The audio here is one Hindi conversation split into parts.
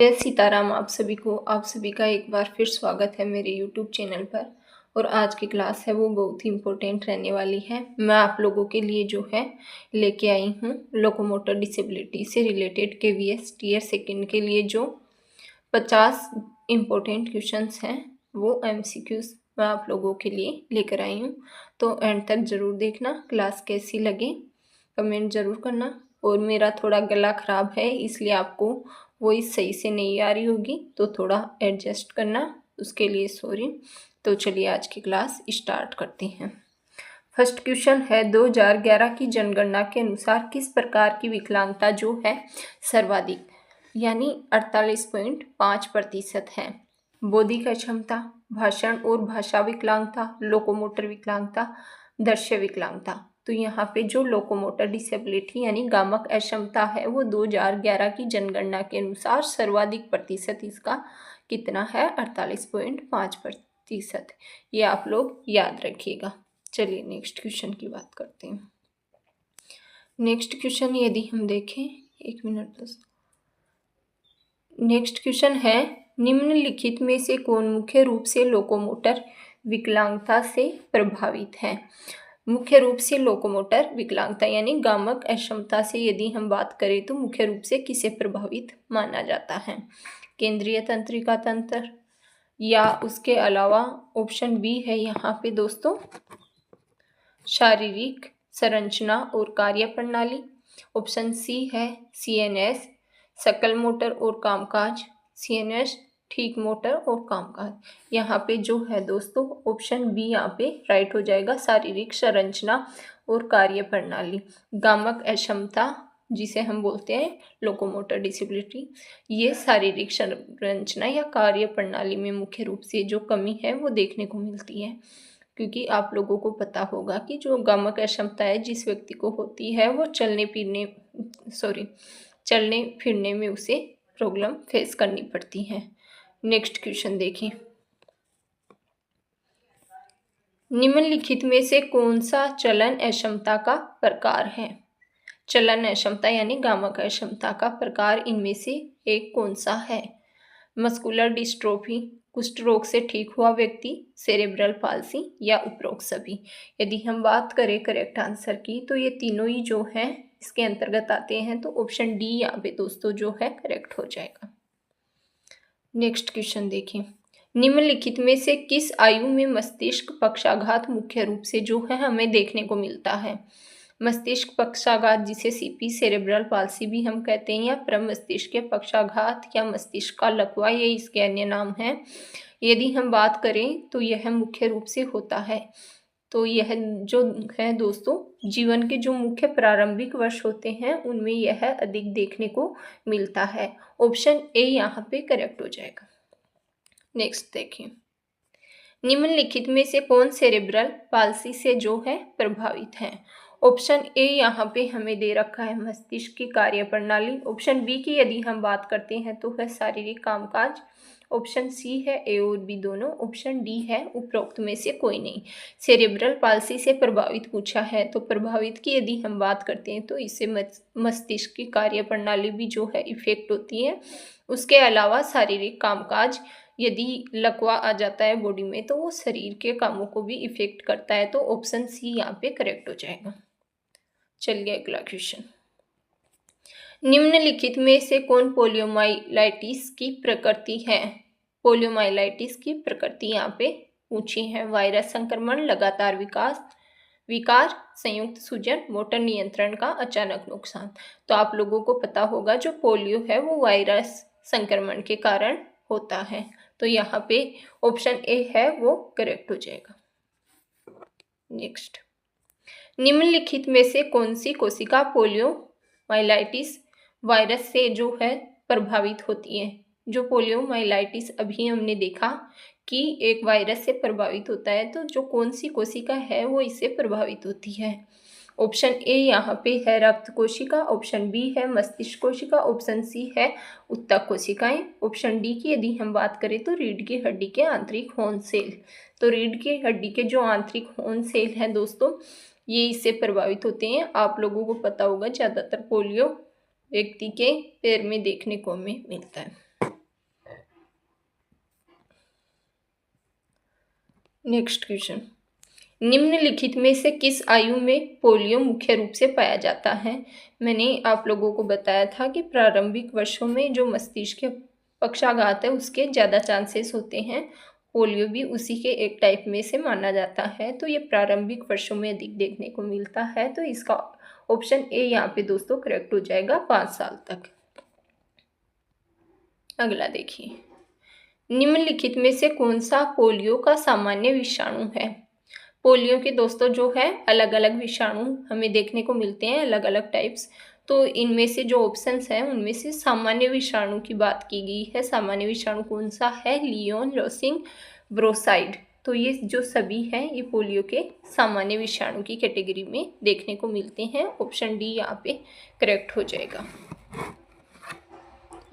जय सीताराम। आप सभी का एक बार फिर स्वागत है मेरे YouTube चैनल पर। और आज की क्लास है वो बहुत ही इम्पोर्टेंट रहने वाली है। मैं आप लोगों के लिए जो है लेके आई हूँ लोकोमोटर डिसेबिलिटी से रिलेटेड KVS टीयर सेकंड के लिए जो 50 इम्पोर्टेंट क्वेश्चंस हैं वो MCQs मैं आप लोगों के लिए लेकर आई हूँ। तो एंड तक ज़रूर देखना। क्लास कैसी लगे कमेंट ज़रूर करना। और मेरा थोड़ा गला ख़राब है इसलिए आपको वॉइस सही से नहीं आ रही होगी, तो थोड़ा एडजस्ट करना, उसके लिए सॉरी। तो चलिए आज की क्लास स्टार्ट करते हैं। फर्स्ट क्वेश्चन है 2011 की जनगणना के अनुसार किस प्रकार की विकलांगता जो है सर्वाधिक यानी 48.5% है? बौद्धिक अक्षमता, भाषण और भाषा विकलांगता, लोकोमोटर विकलांगता, दृश्य विकलांगता। तो यहाँ पे जो लोकोमोटर डिसेबिलिटी यानी गामक अक्षमता है वो 2011 की जनगणना के अनुसार सर्वाधिक प्रतिशत इसका कितना है? 48.5%। ये आप लोग याद रखिएगा। चलिए नेक्स्ट क्वेश्चन की बात करते हैं। नेक्स्ट क्वेश्चन यदि हम देखें, एक मिनट दोस्तों। नेक्स्ट क्वेश्चन है निम्नलिखित में से कौन मुख्य रूप से लोकोमोटर विकलांगता से प्रभावित है? मुख्य रूप से लोकोमोटर विकलांगता यानी गामक अक्षमता से यदि हम बात करें तो मुख्य रूप से किसे प्रभावित माना जाता है? केंद्रीय तंत्रिका तंत्र, या उसके अलावा ऑप्शन बी है यहाँ पे दोस्तों शारीरिक संरचना और कार्य प्रणाली, ऑप्शन सी है CNS सकल मोटर और कामकाज, CNS ठीक मोटर और कामकाज। यहाँ पे जो है दोस्तों ऑप्शन बी यहाँ पे राइट हो जाएगा, शारीरिक संरचना और कार्य प्रणाली। गामक अक्षमता जिसे हम बोलते हैं लोकोमोटर डिसेबिलिटी, ये शारीरिक संरचना या कार्य प्रणाली में मुख्य रूप से जो कमी है वो देखने को मिलती है। क्योंकि आप लोगों को पता होगा कि जो गामक अक्षमता है जिस व्यक्ति को होती है वो चलने फिरने में उसे प्रॉब्लम फेस करनी पड़ती है। नेक्स्ट क्वेश्चन देखिए। निम्नलिखित में से कौन सा चलन अक्षमता का प्रकार है? चलन अक्षमता यानी गामक अक्षमता का प्रकार इनमें से एक कौन सा है? मस्कुलर डिस्ट्रोफी, कुष्ठ रोग से ठीक हुआ व्यक्ति, सेरेब्रल पाल्सी, या उपरोक्त सभी। यदि हम बात करें करेक्ट आंसर की तो ये तीनों ही जो है इसके अंतर्गत आते हैं, तो ऑप्शन डी यहाँ पे दोस्तों जो है करेक्ट हो जाएगा। नेक्स्ट क्वेश्चन देखिए। निम्नलिखित में से किस आयु में मस्तिष्क पक्षाघात मुख्य रूप से जो है हमें देखने को मिलता है? मस्तिष्क पक्षाघात जिसे CP सेरेब्रल पाल्सी भी हम कहते हैं, या प्रमस्तिष्क पक्षाघात या मस्तिष्क का लकवा, ये इसके अन्य नाम हैं। यदि हम बात करें तो यह मुख्य रूप से होता है, तो यह जो है दोस्तों जीवन के जो मुख्य प्रारंभिक वर्ष होते हैं उनमें यह अधिक देखने को मिलता है। ऑप्शन ए यहाँ पे करेक्ट हो जाएगा। नेक्स्ट देखिए। निम्नलिखित में से कौन सेरेब्रल पाल्सी से जो है प्रभावित है? ऑप्शन ए यहाँ पे हमें दे रखा है मस्तिष्क की कार्य प्रणाली। ऑप्शन बी की यदि हम बात करते हैं तो है शारीरिक कामकाज। ऑप्शन सी है ए और बी दोनों। ऑप्शन डी है उपरोक्त में से कोई नहीं। सेरेब्रल पाल्सी से प्रभावित पूछा है तो प्रभावित की यदि हम बात करते हैं तो इससे मस्तिष्क की कार्य प्रणाली भी जो है इफेक्ट होती है। उसके अलावा शारीरिक कामकाज, यदि लकवा आ जाता है बॉडी में तो वो शरीर के कामों को भी इफेक्ट करता है, तो ऑप्शन सी यहाँ पे करेक्ट हो जाएगा। चलिए अगला क्वेश्चन। निम्नलिखित में से कौन पोलियोमाइलाइटिस की प्रकृति है? पोलियोमाइलाइटिस की प्रकृति यहाँ पे पूछी है। वायरस संक्रमण, लगातार विकार, संयुक्त सूजन, मोटर नियंत्रण का अचानक नुकसान। तो आप लोगों को पता होगा जो पोलियो है वो वायरस संक्रमण के कारण होता है, तो यहाँ पे ऑप्शन ए है वो करेक्ट हो जाएगा। नेक्स्ट। निम्नलिखित में से कौन सी कोशिका पोलियोमाइलाइटिस वायरस से जो है प्रभावित होती है? जो पोलियोमाइलाइटिस अभी हमने देखा कि एक वायरस से प्रभावित होता है, तो जो कौन सी कोशिका है वो इससे प्रभावित होती है? ऑप्शन ए यहाँ पे है रक्त कोशिका, ऑप्शन बी है मस्तिष्क कोशिका, ऑप्शन सी है उत्तक कोशिकाएं, ऑप्शन डी की यदि हम बात करें तो रीढ़ की हड्डी के आंतरिक हॉर्न सेल। तो रीढ़ की हड्डी के जो आंतरिक हॉर्न सेल हैं दोस्तों ये इससे प्रभावित होते हैं। आप लोगों को पता होगा ज़्यादातर पोलियो व्यक्ति के पैर में देखने को हमें मिलता है। नेक्स्ट क्वेश्चन, निम्नलिखित में से किस आयु में पोलियो मुख्य रूप से पाया जाता है? मैंने आप लोगों को बताया था कि प्रारंभिक वर्षों में जो मस्तिष्क के पक्षाघात है उसके ज़्यादा चांसेस होते हैं। पोलियो भी उसी के एक टाइप में से माना जाता है, तो ये प्रारंभिक वर्षों में अधिक देखने को मिलता है। तो इसका ऑप्शन ए यहाँ पे दोस्तों करेक्ट हो जाएगा, 5 साल तक। अगला देखिए, निम्नलिखित में से कौन सा पोलियो का सामान्य विषाणु है? पोलियो के दोस्तों जो है अलग अलग विषाणु हमें देखने को मिलते हैं, अलग अलग टाइप्स। तो इनमें से जो ऑप्शंस हैं उनमें से सामान्य विषाणु की बात की गई है। सामान्य विषाणु कौन सा है? लियोन लॉसिंग ब्रोसाइड। तो ये जो सभी हैं ये पोलियो के सामान्य विषाणु की कैटेगरी में देखने को मिलते हैं। ऑप्शन डी यहाँ पे करेक्ट हो जाएगा।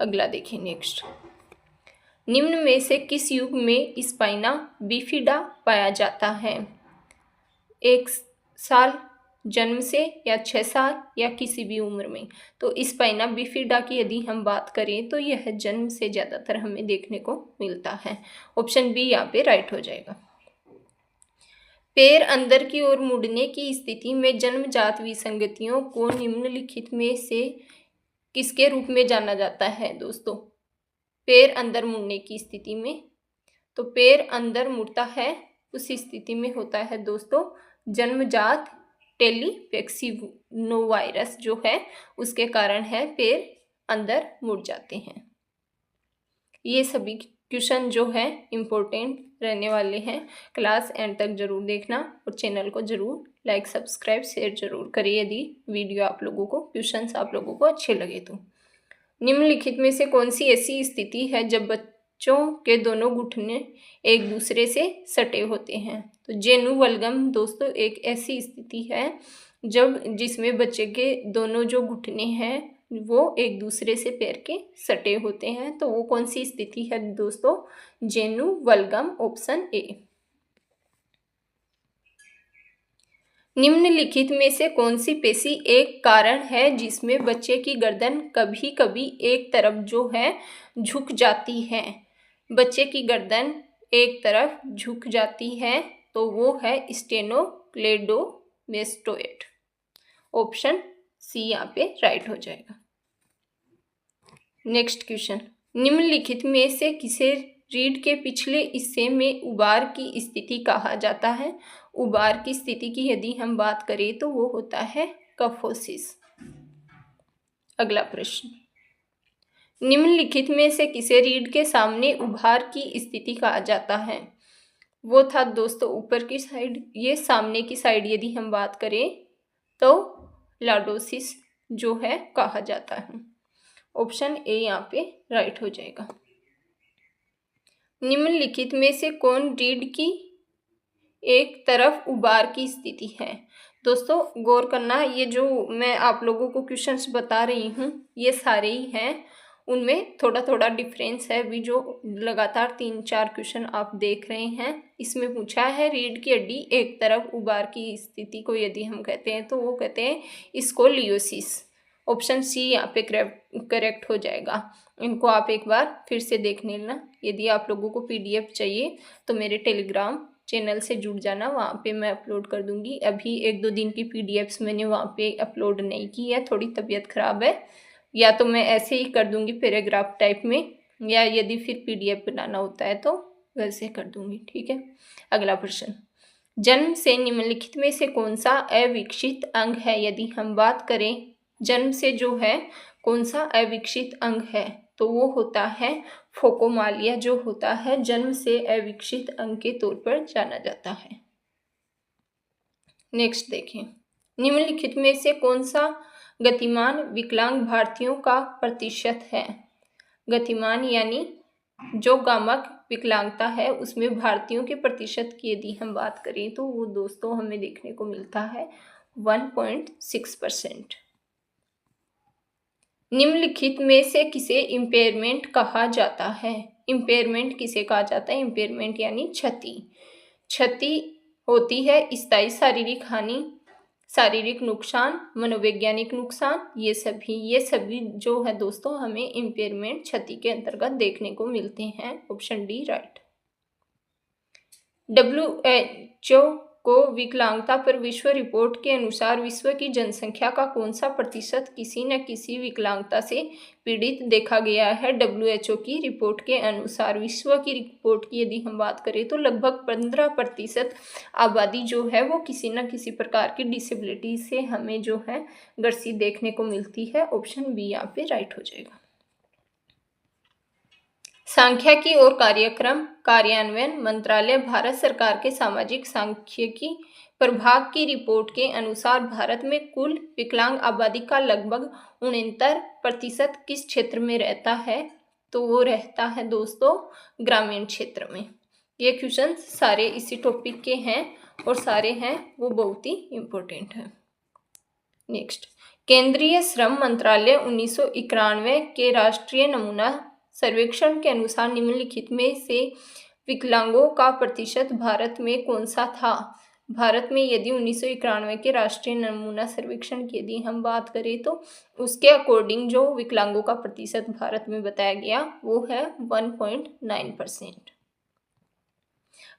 अगला देखिए, नेक्स्ट, निम्न में से किस युग में स्पाइना बिफिडा पाया जाता है? 1 साल, जन्म से, या 6 साल, या किसी भी उम्र में? तो स्पाइना बिफिडा की यदि हम बात करें तो यह जन्म से ज़्यादातर हमें देखने को मिलता है। ऑप्शन बी यहाँ पे राइट हो जाएगा। पैर अंदर की ओर मुड़ने की स्थिति में जन्मजात विसंगतियों को निम्नलिखित में से किसके रूप में जाना जाता है दोस्तों? पैर अंदर मुड़ने की स्थिति में, तो पैर अंदर मुड़ता है उस स्थिति में होता है दोस्तों जन्मजात टेलीपेक्सिनोवायरस जो है उसके कारण है पैर अंदर मुड़ जाते हैं। ये सभी क्वेश्चन जो है इम्पोर्टेंट रहने वाले हैं। क्लास एंड तक जरूर देखना और चैनल को जरूर लाइक सब्सक्राइब शेयर जरूर करिए यदि वीडियो आप लोगों को क्वेश्चंस आप लोगों को अच्छे लगे तो। निम्नलिखित में से कौन सी ऐसी स्थिति है जब बच्चों के दोनों घुटने एक दूसरे से सटे होते हैं? तो जेनुवल्गम दोस्तों एक ऐसी स्थिति है जब जिसमें बच्चे के दोनों जो घुटने हैं वो एक दूसरे से पैर के सटे होते हैं। तो वो कौन सी स्थिति है दोस्तों? जेनुवल्गम, ऑप्शन ए। निम्नलिखित में से कौन सी पेशी एक कारण है जिसमें बच्चे की गर्दन कभी कभी एक तरफ जो है झुक जाती है? बच्चे की गर्दन एक तरफ झुक जाती है तो वो है स्टेनोक्लेडोमेस्टोइड। ऑप्शन सी यहाँ पे राइट हो जाएगा। नेक्स्ट क्वेश्चन, निम्नलिखित में से किसे रीढ़ के पिछले हिस्से में उबार की स्थिति कहा जाता है? उबार की स्थिति की यदि हम बात करें तो वो होता है कफोसिस। अगला प्रश्न, निम्नलिखित में से किसे रीढ़ के सामने उभार की स्थिति कहा जाता है? वो था दोस्तों ऊपर की साइड। ये सामने की साइड यदि हम बात करें तो लाडोसिस जो है कहा जाता है। ऑप्शन ए यहाँ पे राइट हो जाएगा। निम्नलिखित में से कौन रीढ़ की एक तरफ उबार की स्थिति है? दोस्तों गौर करना, ये जो मैं आप लोगों को क्वेश्चंस बता रही हूँ ये सारे ही हैं, उनमें थोड़ा थोड़ा डिफरेंस है। अभी जो लगातार 3-4 क्वेश्चन आप देख रहे हैं इसमें पूछा है रीढ़ की हड्डी एक तरफ उबार की स्थिति को यदि हम कहते हैं तो वो कहते हैं स्कोलियोसिस। ऑप्शन सी यहाँ पे करेक्ट हो जाएगा। इनको आप एक बार फिर से देख लेना। यदि आप लोगों को PDF चाहिए तो मेरे टेलीग्राम चैनल से जुड़ जाना, वहाँ पे मैं अपलोड कर दूँगी। अभी 1-2 दिन की PDFs मैंने वहाँ पे अपलोड नहीं की है, थोड़ी तबीयत ख़राब है, या तो मैं ऐसे ही कर दूँगी पैराग्राफ टाइप में, या यदि फिर PDF बनाना होता है तो वैसे कर दूँगी, ठीक है। अगला प्रश्न, जन्म से निम्नलिखित में से कौन सा अविकसित अंग है? यदि हम बात करें जन्म से जो है कौन सा अविकसित अंग है तो वो होता है फोकोमालिया, जो होता है जन्म से अविकसित अंग के तौर पर जाना जाता है। नेक्स्ट देखें, निम्नलिखित में से कौन सा गतिमान विकलांग भारतीयों का प्रतिशत है? गतिमान यानी जो गामक विकलांगता है उसमें भारतीयों के प्रतिशत की यदि हम बात करें तो वो दोस्तों हमें देखने को मिलता है 1.6%। निम्नलिखित में से किसे इम्पेयरमेंट कहा जाता है? इम्पेयरमेंट किसे कहा जाता है? इम्पेयरमेंट यानी क्षति। क्षति होती है स्थायी शारीरिक हानि, शारीरिक नुकसान, मनोवैज्ञानिक नुकसान, ये सभी जो है दोस्तों हमें इम्पेयरमेंट क्षति के अंतर्गत देखने को मिलते हैं। Option D right. WHO को विकलांगता पर विश्व रिपोर्ट के अनुसार विश्व की जनसंख्या का कौन सा प्रतिशत किसी न किसी विकलांगता से पीड़ित देखा गया है। WHO की रिपोर्ट के अनुसार विश्व की रिपोर्ट की यदि हम बात करें तो लगभग 15% आबादी जो है वो किसी न किसी प्रकार की डिसेबिलिटी से हमें जो है ग्रसित देखने को मिलती है। ऑप्शन बी यहाँ पे राइट हो जाएगा। सांख्यिकी और कार्यक्रम कार्यान्वयन मंत्रालय भारत सरकार के सामाजिक सांख्यिकी प्रभाग की रिपोर्ट के अनुसार भारत में कुल विकलांग आबादी का लगभग 69% किस क्षेत्र में रहता है। तो वो रहता है दोस्तों ग्रामीण क्षेत्र में। ये क्वेश्चन सारे इसी टॉपिक के हैं और सारे हैं वो बहुत ही इम्पोर्टेंट है। नेक्स्ट, केंद्रीय श्रम मंत्रालय 1991 के राष्ट्रीय नमूना सर्वेक्षण के अनुसार निम्नलिखित में से विकलांगों का प्रतिशत भारत में कौन सा था। भारत में यदि 1991 के राष्ट्रीय नमूना सर्वेक्षण की यदि हम बात करें तो उसके अकॉर्डिंग जो विकलांगों का प्रतिशत भारत में बताया गया वो है 1.9%।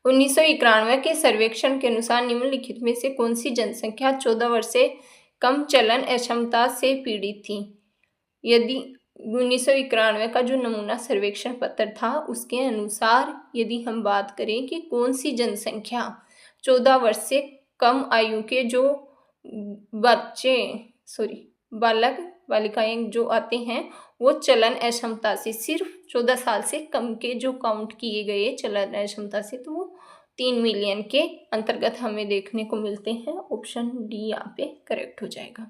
1991 के सर्वेक्षण के अनुसार निम्नलिखित में से कौन सी जनसंख्या 14 वर्ष से कम चलन अक्षमता से पीड़ित थी। यदि 1991 का जो नमूना सर्वेक्षण पत्र था उसके अनुसार यदि हम बात करें कि कौन सी जनसंख्या 14 वर्ष से कम आयु के जो बालक बालिकाएं जो आते हैं वो चलन अक्षमता से सिर्फ 14 साल से कम के जो काउंट किए गए चलन अक्षमता से तो वो 3 मिलियन के अंतर्गत हमें देखने को मिलते हैं। ऑप्शन डी यहाँ पे करेक्ट हो जाएगा।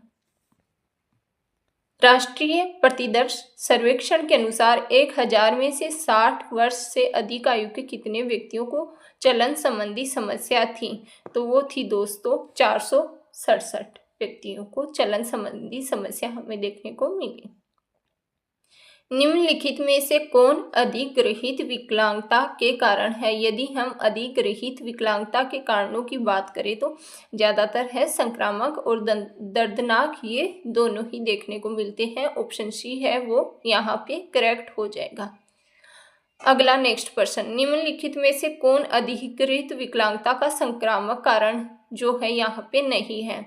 राष्ट्रीय प्रतिदर्श सर्वेक्षण के अनुसार 1000 में से 60 वर्ष से अधिक आयु के कितने व्यक्तियों को चलन संबंधी समस्या थी। तो वो थी दोस्तों 467 व्यक्तियों को चलन संबंधी समस्या हमें देखने को मिली। निम्नलिखित में से कौन अधिग्रहित विकलांगता के कारण है। यदि हम अधिग्रहित विकलांगता के कारणों की बात करें तो ज़्यादातर है संक्रामक और दर्दनाक, ये दोनों ही देखने को मिलते हैं। ऑप्शन सी है वो यहाँ पे करेक्ट हो जाएगा। अगला नेक्स्ट प्रश्न, निम्नलिखित में से कौन अधिग्रहित विकलांगता का संक्रामक कारण जो है यहाँ पे नहीं है।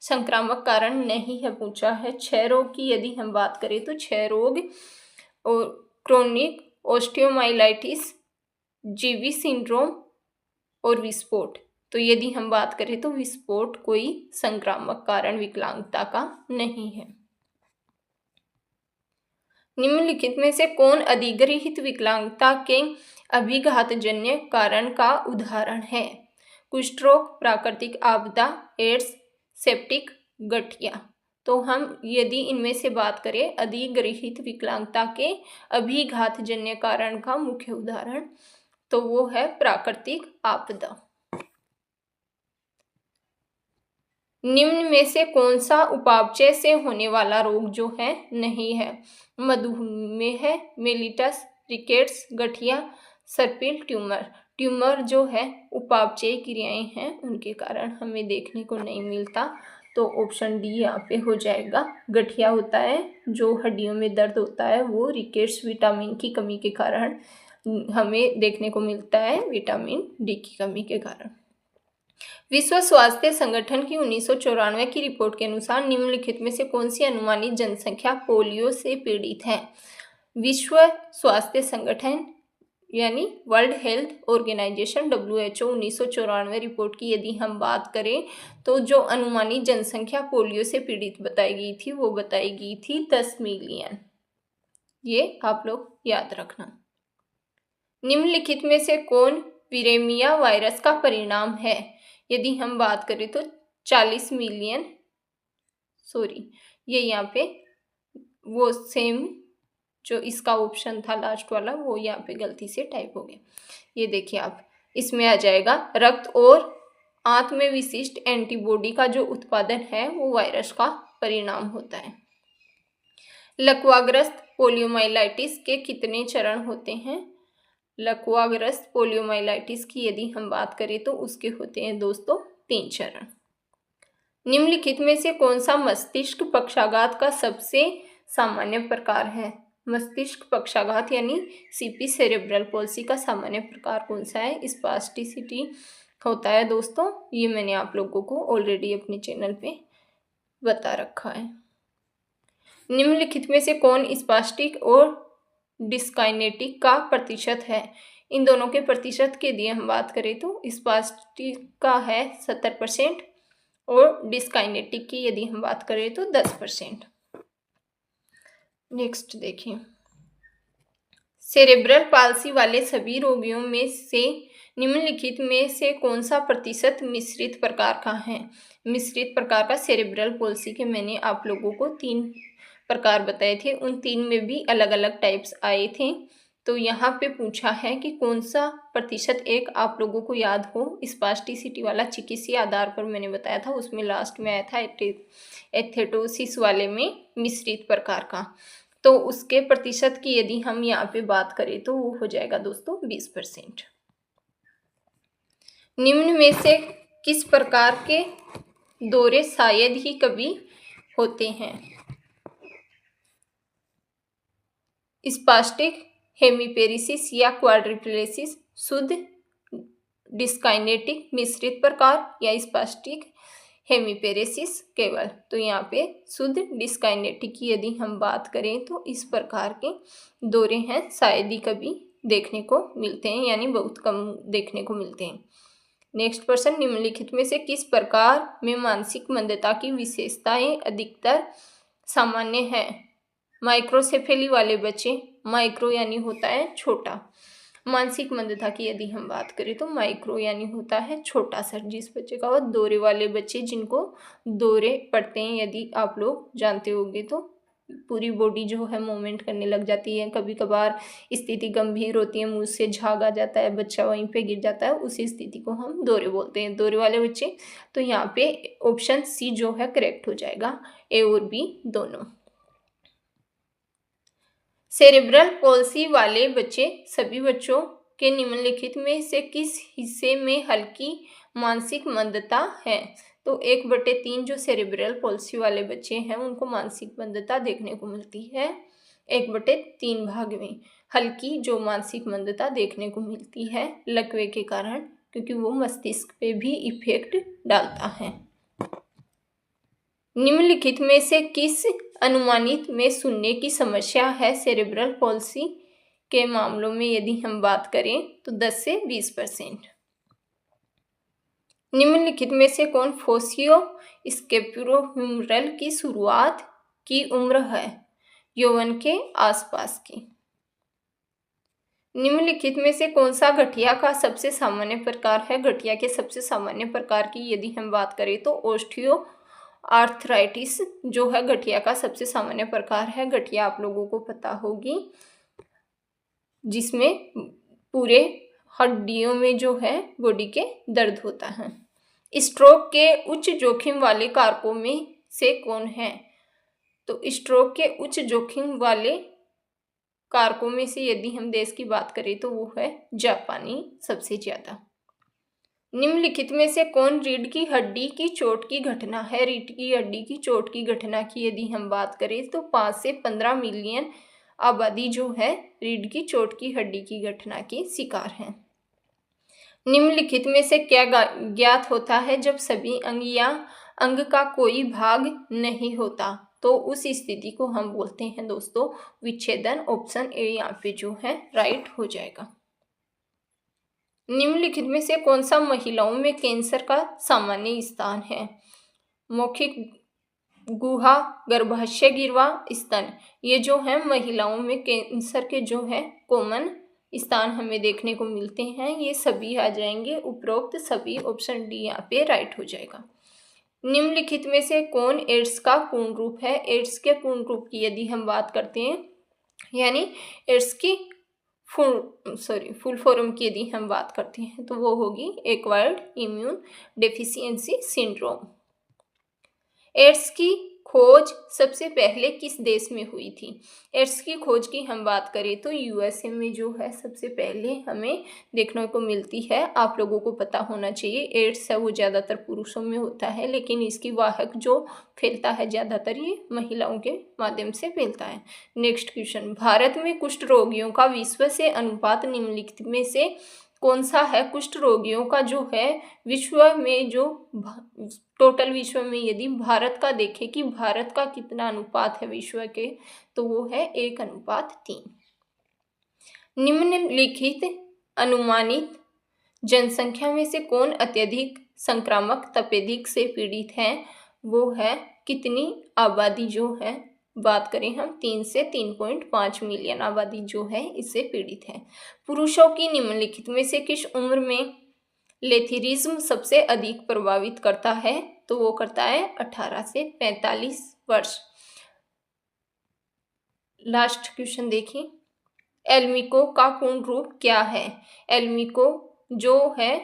संक्रामक कारण नहीं है पूछा है। क्षय रोग की यदि हम बात करें तो क्षय रोग और क्रोनिक ऑस्टियोमाइलाइटिस, जीवी सिंड्रोम और विस्फोट। तो यदि हम बात करें तो विस्फोट कोई संक्रामक कारण विकलांगता का नहीं है। निम्नलिखित में से कौन अधिग्रहित विकलांगता के अभिघातजन्य कारण का उदाहरण है। कुष्ठ रोग, प्राकृतिक आपदा, एड्स, सेप्टिक गठिया। तो हम यदि इनमें से बात करें अधिग्रहित विकलांगता के अभिघातजन्य कारण का मुख्य उदाहरण तो वो है प्राकृतिक आपदा। निम्न में से कौन सा उपापचय से होने वाला रोग जो है नहीं है। मधुमेह, मेलिटस, रिकेट्स, गठिया, सर्पिल ट्यूमर। ट्यूमर जो है उपापचय क्रियाएं हैं उनके कारण हमें देखने को नहीं मिलता। तो ऑप्शन डी यहाँ पे हो जाएगा। गठिया होता है जो हड्डियों में दर्द होता है, वो रिकेट्स विटामिन की कमी के कारण हमें देखने को मिलता है, विटामिन डी की कमी के कारण। विश्व स्वास्थ्य संगठन की 1994 की रिपोर्ट के अनुसार निम्नलिखित में से कौन सी अनुमानित जनसंख्या पोलियो से पीड़ित है। विश्व स्वास्थ्य संगठन यानी World Health Organization WHO 1994 report की यदि हम बात करें तो जो अनुमानित जनसंख्या पोलियो से पीड़ित बताई गई थी वो बताई गई थी 10 मिलियन। ये आप लोग याद रखना। निम्नलिखित में से कौन विरेमिया वायरस का परिणाम है। यदि हम बात करें तो 40 मिलियन ये यहाँ पे वो सेम जो इसका ऑप्शन था लास्ट वाला वो यहाँ पे गलती से टाइप हो गया। ये देखिए आप, इसमें आ जाएगा रक्त और आंत में विशिष्ट एंटीबॉडी का जो उत्पादन है वो वायरस का परिणाम होता है। लकवाग्रस्त पोलियोमाइलाइटिस के कितने चरण होते हैं। लकवाग्रस्त पोलियोमाइलाइटिस की यदि हम बात करें तो उसके होते हैं दोस्तों 3 चरण। निम्नलिखित में से कौन सा मस्तिष्क पक्षाघात का सबसे सामान्य प्रकार है। मस्तिष्क पक्षाघात यानी सीपी सेरेब्रल पॉल्सी का सामान्य प्रकार कौन सा है? स्पास्टिसिटी होता है दोस्तों। ये मैंने आप लोगों को ऑलरेडी अपने चैनल पे बता रखा है। निम्नलिखित में से कौन स्पास्टिक और डिस्काइनेटिक का प्रतिशत है? इन दोनों के प्रतिशत के लिए हम बात करें तो स्पास्टिक का है 70% और डिस्काइनेटिक की यदि हम बात करें तो 10%। नेक्स्ट देखिए, सेरेब्रल पाल्सी वाले सभी रोगियों में से निम्नलिखित में से कौन सा प्रतिशत मिश्रित प्रकार का है? मिश्रित प्रकार का सेरेब्रल पॉल्सी के मैंने आप लोगों को 3 प्रकार बताए थे, उन 3 में भी अलग अलग टाइप्स आए थे। तो यहाँ पे पूछा है कि कौन सा प्रतिशत एक आप लोगों को याद हो, स्पास्टिसिटी वाला चिकित्सीय आधार पर मैंने बताया था, उसमें लास्ट में आया था एथेटोसिस वाले में मिश्रित प्रकार का। तो उसके प्रतिशत की यदि हम यहाँ पे बात करें तो वो हो जाएगा दोस्तों 20%। निम्न में से किस प्रकार के दौरे शायद ही कभी होते हैं? स्पास्टिक हेमीपेरिसिस या क्वाड्रिप्लेसिस, शुद्ध डिस्काइनेटिक मिश्रित प्रकार या स्पास्टिक हेमीपेरेसिस केवल। तो यहाँ पे शुद्ध डिस्काइनेटिक की यदि हम बात करें तो इस प्रकार के दौरे हैं शायद ही कभी देखने को मिलते हैं, यानी बहुत कम देखने को मिलते हैं। नेक्स्ट प्रश्न, निम्नलिखित में से किस प्रकार में मानसिक मंदता की विशेषताएं अधिकतर सामान्य है? माइक्रोसेफेली वाले बच्चे, माइक्रो यानी होता है छोटा, मानसिक मंदता की यदि हम बात करें तो माइक्रो यानी होता है छोटा सा जिस बच्चे का, और दौरे वाले बच्चे जिनको दौरे पड़ते हैं, यदि आप लोग जानते होंगे तो पूरी बॉडी जो है मूवमेंट करने लग जाती है, कभी कभार स्थिति गंभीर होती है, मुंह से झाग आ जाता है, बच्चा वहीं पे गिर जाता है, उसी स्थिति को हम दौरे बोलते हैं, दौरे वाले बच्चे। तो यहाँ पे ऑप्शन सी जो है करेक्ट हो जाएगा, ए और बी दोनों। सेरेब्रल पॉल्सी वाले बच्चे सभी बच्चों के निम्नलिखित में से किस हिस्से में हल्की मानसिक मंदता है? तो 1/3 जो सेरेब्रल पॉल्सी वाले बच्चे हैं उनको मानसिक मंदता देखने को मिलती है 1/3 भाग में। हल्की जो मानसिक मंदता देखने को मिलती है लकवे के कारण, क्योंकि वो मस्तिष्क पे भी इफेक्ट डालता है। निम्नलिखित में से किस अनुमानित में सुनने की समस्या है सेरेब्रल पॉल्सी के मामलों में यदि हम बात करें तो 10 से 20%। निम्नलिखित में से कौन फोसियो स्केपुलोह्यूमरल की शुरुआत की उम्र है? यौवन के आसपास की। निम्नलिखित में से कौन सा गठिया का सबसे सामान्य प्रकार है? गठिया के सबसे सामान्य प्रकार की यदि हम बात करें तो ऑस्टियो आर्थराइटिस जो है गठिया का सबसे सामान्य प्रकार है। गठिया आप लोगों को पता होगी, जिसमें पूरे हड्डियों में जो है बॉडी के दर्द होता है। स्ट्रोक के उच्च जोखिम वाले कारकों में से कौन है? तो स्ट्रोक के उच्च जोखिम वाले कारकों में से यदि हम देश की बात करें तो वो है जापानी सबसे ज्यादा। निम्नलिखित में से कौन रीढ़ की हड्डी की चोट की घटना है? रीढ़ की हड्डी की चोट की घटना की यदि हम बात करें तो 5 से 15 मिलियन आबादी जो है रीढ़ की चोट की हड्डी की घटना की शिकार है। निम्नलिखित में से क्या ज्ञात होता है जब सभी अंग या अंग का कोई भाग नहीं होता? तो उस स्थिति को हम बोलते हैं दोस्तों विच्छेदन। ऑप्शन ए यहाँ पे जो है राइट हो जाएगा। निम्नलिखित में से कौन सा महिलाओं में कैंसर का सामान्य स्थान है? मौखिक गुहा, गर्भाशय गिरवा, स्तन, ये जो है महिलाओं में कैंसर के जो है कॉमन स्थान हमें देखने को मिलते हैं। ये सभी आ जाएंगे उपरोक्त सभी। ऑप्शन डी यहाँ पे राइट हो जाएगा। निम्नलिखित में से कौन एड्स का पूर्ण रूप है? एड्स के पूर्ण रूप की यदि हम बात करते हैं, यानी एड्स की फुल फॉर्म की यदि हम बात करते हैं तो वो होगी acquired immune deficiency syndrome. AIDS की खोज सबसे पहले किस देश में हुई थी? एड्स की खोज की हम बात करें तो यूएसए में जो है सबसे पहले हमें देखने को मिलती है। आप लोगों को पता होना चाहिए एड्स है वो ज़्यादातर पुरुषों में होता है, लेकिन इसकी वाहक जो फैलता है ज़्यादातर ये महिलाओं के माध्यम से फैलता है। नेक्स्ट क्वेश्चन, भारत में कुष्ठ रोगियों का विश्व से अनुपात निम्नलिखित में से कौन सा है? कुष्ठ रोगियों का जो है विश्व में जो टोटल विश्व में यदि भारत का देखें कि भारत का कितना अनुपात है विश्व के, तो वो है 1:3। निम्नलिखित अनुमानित जनसंख्या में से कौन अत्यधिक संक्रामक तपेदिक से पीड़ित है? वो है कितनी आबादी जो है, बात करें हम 3 से 3.5 मिलियन आबादी जो है इससे पीड़ित है। पुरुषों की निम्नलिखित में से किस उम्र में लेथिरिज्म सबसे अधिक प्रभावित करता है? तो वो करता है 18 से 45 वर्ष। लास्ट क्वेश्चन देखिए, एल्मिको का पूर्ण रूप क्या है? एल्मिको जो है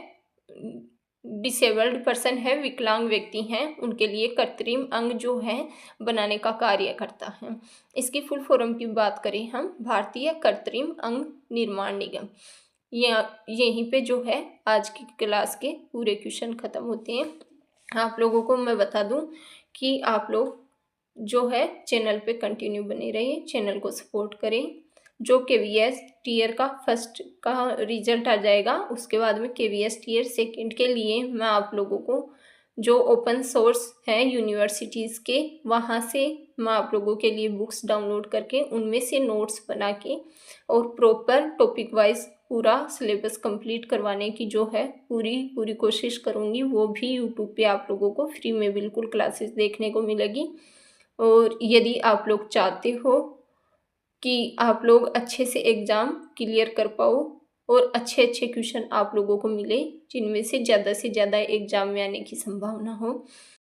डिसेबल्ड पर्सन है, विकलांग व्यक्ति हैं, उनके लिए कृत्रिम अंग जो है बनाने का कार्य करता है। इसकी फुल फॉर्म की बात करें हम, भारतीय कृत्रिम अंग निर्माण निगम। यहीं पे जो है आज की क्लास के पूरे क्वेश्चन खत्म होते हैं। आप लोगों को मैं बता दूं कि आप लोग जो है चैनल पे कंटिन्यू बने रहिए, चैनल को सपोर्ट करें। जो KVS टीयर का फर्स्ट का रिजल्ट आ जाएगा, उसके बाद में KVS टीयर सेकंड के लिए मैं आप लोगों को जो ओपन सोर्स है यूनिवर्सिटीज़ के, वहाँ से मैं आप लोगों के लिए बुक्स डाउनलोड करके उनमें से नोट्स बना के और प्रॉपर टॉपिक वाइज पूरा सिलेबस कंप्लीट करवाने की जो है पूरी कोशिश करूँगी। वो भी यूट्यूब पे आप लोगों को फ्री में बिल्कुल क्लासेस देखने को मिलेगी। और यदि आप लोग चाहते हो कि आप लोग अच्छे से एग्ज़ाम क्लियर कर पाओ और अच्छे क्वेश्चन आप लोगों को मिले जिनमें से ज़्यादा एग्ज़ाम में आने की संभावना हो,